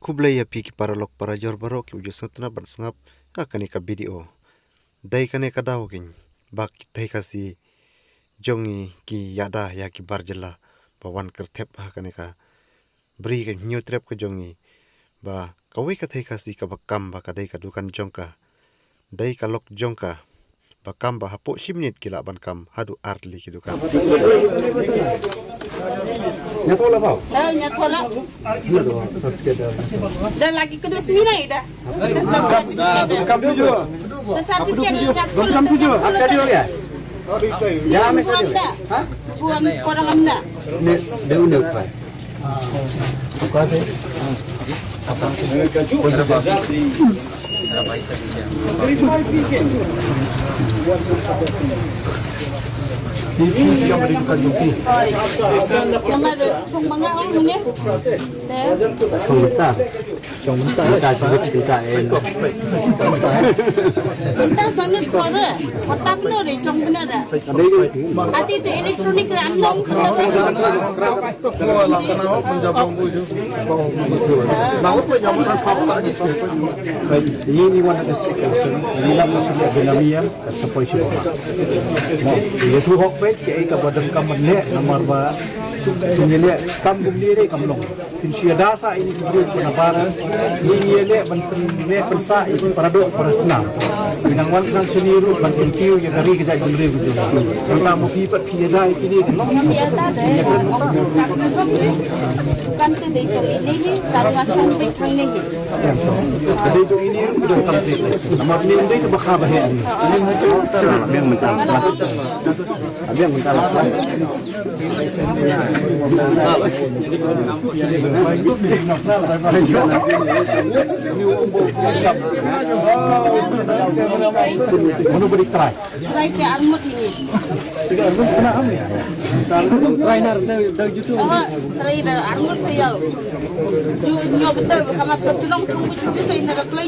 Kublai ya pi ki paralok para jor barok ki ujo sutna ban sngap akani ka video. Dai kane ka daw kin bak tai kasi jongi ki yada ya ki barjela bawan kertep hakane ka beri ka new trap ka jongi ba kawi ka tai kasi ka bakam ba ka dai ka dukan jongka dai ka lok jongka bakam ba hapo shimnit kila ban kam hadu artli ki dukan. Nyatola bau. Nyatola. Dan lagi kedua sembilan dah. Kam tujuh. Satu tiada nyatola. Kam tujuh. Apa dia lihat? Ya, Buang dah. Buang korang anda. Ni dia unik pak. Apa sih? Konservasi. TV yang berikan juki. Yang ada cong mangga orang ni. Chồng ta kita cerita Kita sangat korang. Otak benar ni cong benar dah. Hati tu elektronik random. Laksana ho penjabang buju. Mau penjabang fakta aja. Ini one of the situations. Dalam kita benamian support siapa. Dia tu hok pet ke ka badam kam le namar ba. Punya kampung diri kamlong. Pinsia dasa ini diberi penapara. Ini le menteri le pensa itu paradok perasna. Binangwan nang seniru bantu tiu yang dari kejai beri betul. Kalau mau pipat piadai ini Dia tak ada. Bukan tu dia ini ni. Sangat cantik hang ni. Jadi itu ini sudah komplit. Nomor ini itu bakal bahaya. Ini yang mentah. Yang mentah. Mana beri try? Try ke armut ni. Try nar dari YouTube. Try dah armut saya. Nyo betul. Kamu tercolong tunggu cuci saya nak play